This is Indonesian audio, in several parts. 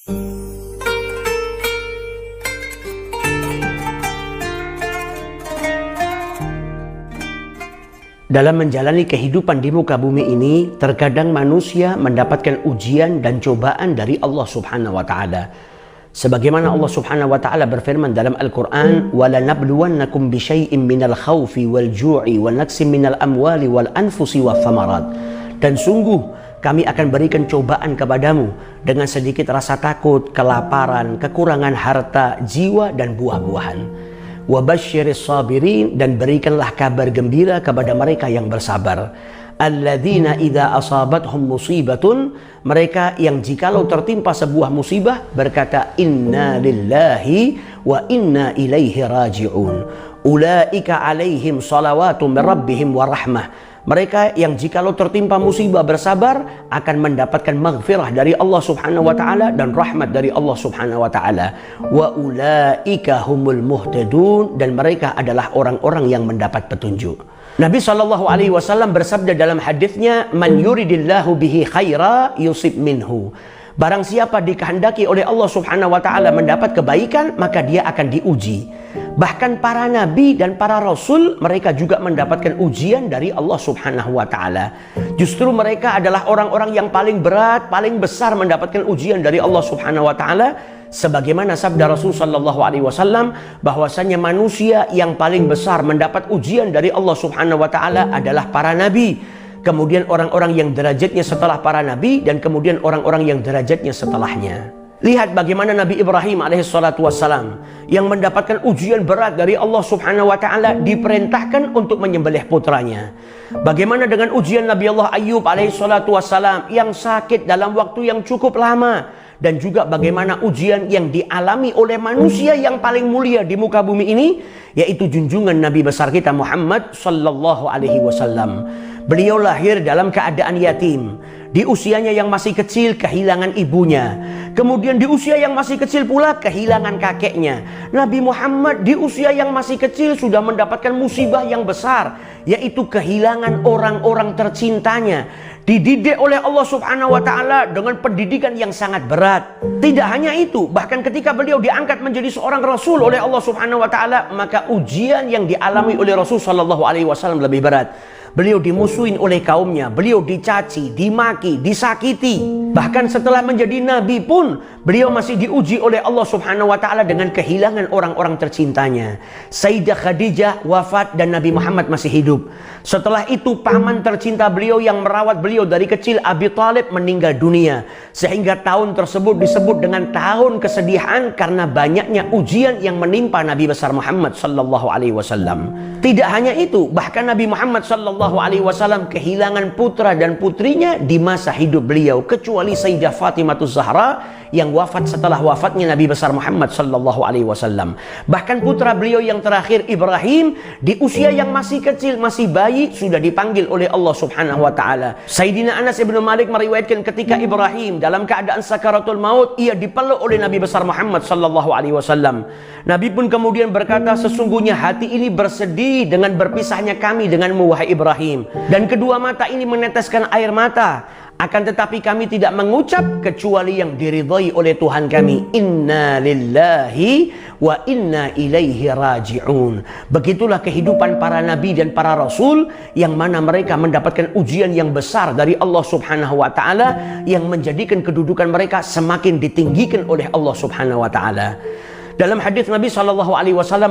Dalam menjalani kehidupan di muka bumi ini, terkadang manusia mendapatkan ujian dan cobaan dari Allah Subhanahu wa Ta'ala. Sebagaimana Allah Subhanahu wa Ta'ala berfirman dalam Al-Quran, وَلَنَبْلُوَنَّكُمْ بِشَيْءٍ مِّنَ الْخَوْفِ وَالْجُوعِ وَنَقْصٍ مِّنَ الْأَمْوَالِ وَالْأَنْفُسِ وَالثَّمَرَاتِ. Dan sungguh kami akan berikan cobaan kepadamu dengan sedikit rasa takut, kelaparan, kekurangan harta, jiwa dan buah-buahan. Wabasyiris sabirin, dan berikanlah kabar gembira kepada mereka yang bersabar. Alladzina idza asabathum musibatun, mereka yang jikalau tertimpa sebuah musibah berkata inna lillahi wa inna ilaihi raji'un. Ulaika alaihim salawatu min rabbihim wa rahmah. Mereka yang jikalau tertimpa musibah bersabar akan mendapatkan maghfirah dari Allah Subhanahu wa Ta'ala dan rahmat dari Allah Subhanahu wa Ta'ala. Wa ulaika humul muhtadun, dan mereka adalah orang-orang yang mendapat petunjuk. Nabi SAW bersabda dalam hadisnya, man yuridillahu bihi khaira yusib minhu. Barang siapa dikehendaki oleh Allah Subhanahu wa Ta'ala mendapat kebaikan, maka dia akan diuji. Bahkan para nabi dan para rasul, mereka juga mendapatkan ujian dari Allah Subhanahu wa Ta'ala. Justru mereka adalah orang-orang yang paling berat, paling besar mendapatkan ujian dari Allah Subhanahu wa Ta'ala. Sebagaimana sabda Rasul sallallahu alaihi wasallam, bahwasanya manusia yang paling besar mendapat ujian dari Allah Subhanahu wa Ta'ala adalah para nabi. Kemudian orang-orang yang derajatnya setelah para nabi, dan kemudian orang-orang yang derajatnya setelahnya. Lihat bagaimana Nabi Ibrahim alaihissalatu wassalam yang mendapatkan ujian berat dari Allah Subhanahu wa Ta'ala diperintahkan untuk menyembelih putranya. Bagaimana dengan ujian Nabi Allah Ayyub alaihissalatu wassalam yang sakit dalam waktu yang cukup lama. Dan juga bagaimana ujian yang dialami oleh manusia yang paling mulia di muka bumi ini, yaitu junjungan Nabi besar kita Muhammad sallallahu alaihi wasallam. Beliau lahir dalam keadaan yatim. Di usianya yang masih kecil kehilangan ibunya. Kemudian di usia yang masih kecil pula kehilangan kakeknya. Nabi Muhammad di usia yang masih kecil sudah mendapatkan musibah yang besar, yaitu kehilangan orang-orang tercintanya. Dididik oleh Allah Subhanahu wa Ta'ala dengan pendidikan yang sangat berat. Tidak hanya itu, bahkan ketika beliau diangkat menjadi seorang rasul oleh Allah Subhanahu wa Ta'ala, maka ujian yang dialami oleh Rasul sallallahu alaihi wasallam lebih berat. Beliau dimusuhin oleh kaumnya, beliau dicaci, dimaki, disakiti. Bahkan setelah menjadi nabi pun, beliau masih diuji oleh Allah Subhanahu wa Ta'ala dengan kehilangan orang-orang tercintanya. Sayyidah Khadijah wafat dan Nabi Muhammad masih hidup. Setelah itu paman tercinta beliau yang merawat beliau dari kecil, Abi Thalib, meninggal dunia. Sehingga tahun tersebut disebut dengan tahun kesedihan karena banyaknya ujian yang menimpa Nabi besar Muhammad sallallahu alaihi wasallam. Tidak hanya itu, bahkan Nabi Muhammad sallallahu alaihi wasallam kehilangan putra dan putrinya di masa hidup beliau, kecuali Sayyidah Fatimah Zahra yang wafat setelah wafatnya Nabi besar Muhammad sallallahu alaihi wasallam. Bahkan putra beliau yang terakhir Ibrahim di usia yang masih kecil, masih bayi, sudah dipanggil oleh Allah Subhanahu wa Ta'ala. Sayyidina Anas ibn Malik meriwayatkan ketika Ibrahim dalam keadaan sakaratul maut, ia dipeluk oleh Nabi besar Muhammad sallallahu alaihi wasallam. Nabi pun kemudian berkata, sesungguhnya hati ini bersedih dengan berpisahnya kami denganmu wahai Ibrahim, dan kedua mata ini meneteskan air mata. Akan tetapi kami tidak mengucap kecuali yang diridhai oleh Tuhan kami. Inna lillahi wa inna ilaihi raji'un. Begitulah kehidupan para nabi dan para rasul, yang mana mereka mendapatkan ujian yang besar dari Allah Subhanahu wa Ta'ala, yang menjadikan kedudukan mereka semakin ditinggikan oleh Allah Subhanahu wa Ta'ala. Dalam hadis Nabi SAW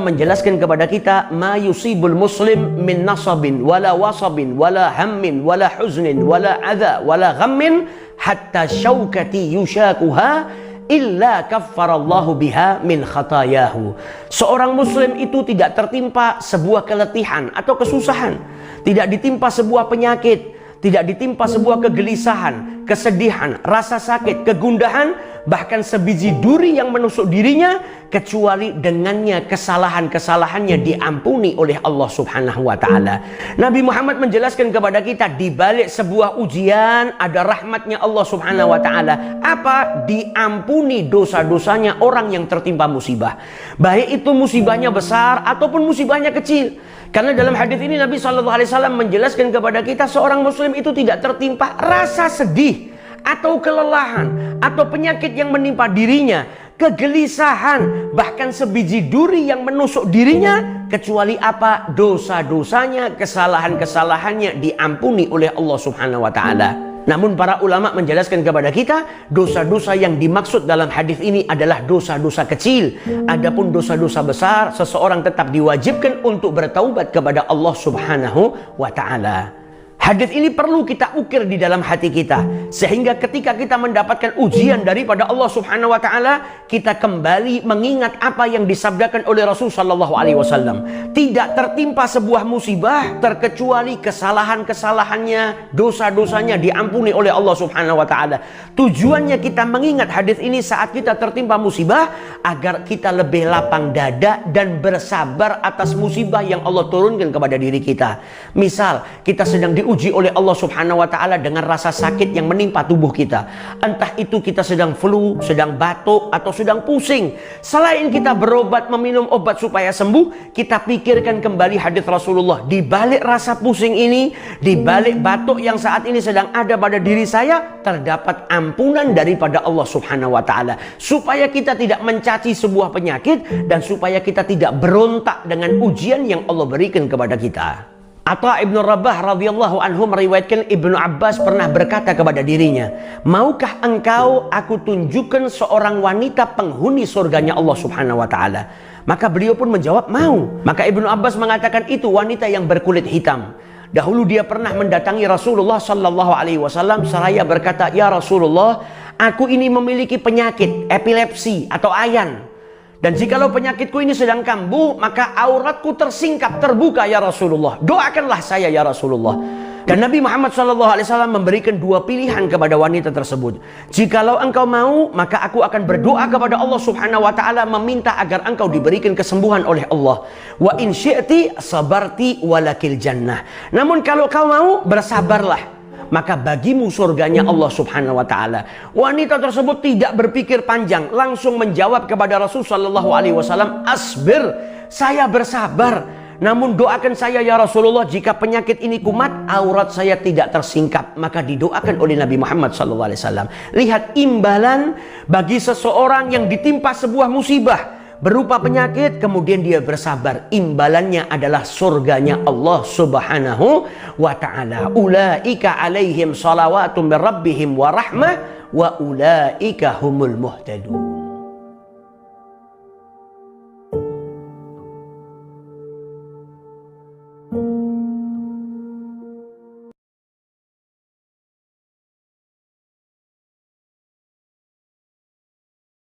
menjelaskan kepada kita, ma yusibul muslim min nasabin wala wasabin wala hammin wala huznin wala adha wala ghammin hatta syaukati yushakuha illa kaffarallahu biha min khatayahu. Seorang muslim itu tidak tertimpa sebuah keletihan atau kesusahan, tidak ditimpa sebuah penyakit, tidak ditimpa sebuah kegelisahan, kesedihan, rasa sakit, kegundahan, bahkan sebiji duri yang menusuk dirinya, kecuali dengannya kesalahan-kesalahannya diampuni oleh Allah Subhanahu wa Ta'ala. Nabi Muhammad menjelaskan kepada kita, di balik sebuah ujian ada rahmatnya Allah Subhanahu wa Ta'ala. Apa? Diampuni dosa-dosanya orang yang tertimpa musibah, baik itu musibahnya besar ataupun musibahnya kecil. Karena dalam hadis ini Nabi SAW menjelaskan kepada kita, seorang muslim itu tidak tertimpa rasa sedih atau kelelahan, atau penyakit yang menimpa dirinya, kegelisahan, bahkan sebiji duri yang menusuk dirinya, kecuali apa? Dosa-dosanya, kesalahan-kesalahannya diampuni oleh Allah Subhanahu wa Ta'ala. Namun para ulama menjelaskan kepada kita, dosa-dosa yang dimaksud dalam hadis ini adalah dosa-dosa kecil. Adapun dosa-dosa besar, seseorang tetap diwajibkan untuk bertaubat kepada Allah Subhanahu wa Ta'ala. Hadis ini perlu kita ukir di dalam hati kita, sehingga ketika kita mendapatkan ujian daripada Allah Subhanahu wa Ta'ala, kita kembali mengingat apa yang disabdakan oleh Rasul sallallahu alaihi wasallam. Tidak tertimpa sebuah musibah terkecuali kesalahan-kesalahannya, dosa-dosanya diampuni oleh Allah Subhanahu wa Ta'ala. Tujuannya kita mengingat hadis ini saat kita tertimpa musibah, agar kita lebih lapang dada dan bersabar atas musibah yang Allah turunkan kepada diri kita. Misal kita sedang diuji oleh Allah Subhanahu wa Ta'ala dengan rasa sakit yang menimpa tubuh kita. Entah itu kita sedang flu, sedang batuk, atau sedang pusing. Selain kita berobat, meminum obat supaya sembuh, kita pikirkan kembali hadis Rasulullah. Di balik rasa pusing ini, di balik batuk yang saat ini sedang ada pada diri saya, terdapat ampunan daripada Allah Subhanahu wa Ta'ala. Supaya kita tidak mencaci sebuah penyakit, dan supaya kita tidak berontak dengan ujian yang Allah berikan kepada kita. Atha ibn Rabah radhiyallahu anhu meriwayatkan Ibnu Abbas pernah berkata kepada dirinya, maukah engkau aku tunjukkan seorang wanita penghuni surganya Allah Subhanahu wa Ta'ala? Maka beliau pun menjawab, mau. Maka Ibnu Abbas mengatakan itu wanita yang berkulit hitam. Dahulu dia pernah mendatangi Rasulullah sallallahu alaihi wasallam seraya berkata, ya Rasulullah, aku ini memiliki penyakit epilepsi atau ayan. Dan jikalau penyakitku ini sedang kambuh, maka auratku tersingkap, terbuka ya Rasulullah. Doakanlah saya ya Rasulullah. Dan Nabi Muhammad SAW memberikan dua pilihan kepada wanita tersebut. Jikalau engkau mau, maka aku akan berdoa kepada Allah Subhanahu wa Ta'ala, meminta agar engkau diberikan kesembuhan oleh Allah. Wa in syi'ti sabarti walakil jannah. Namun kalau kau mau, bersabarlah, maka bagimu surganya Allah Subhanahu wa Ta'ala. Wanita tersebut tidak berpikir panjang, langsung menjawab kepada Rasul sallallahu alaihi wasallam, asbir, saya bersabar. Namun doakan saya ya Rasulullah, jika penyakit ini kumat, aurat saya tidak tersingkap. Maka didoakan oleh Nabi Muhammad sallallahu alaihi wasallam. Lihat imbalan bagi seseorang yang ditimpa sebuah musibah berupa penyakit, kemudian dia bersabar. Imbalannya adalah surganya Allah Subhanahu wa Ta'ala. Ulaika alaihim salawatun min rabbihim wa rahmah wa ulaika humul muhtadun.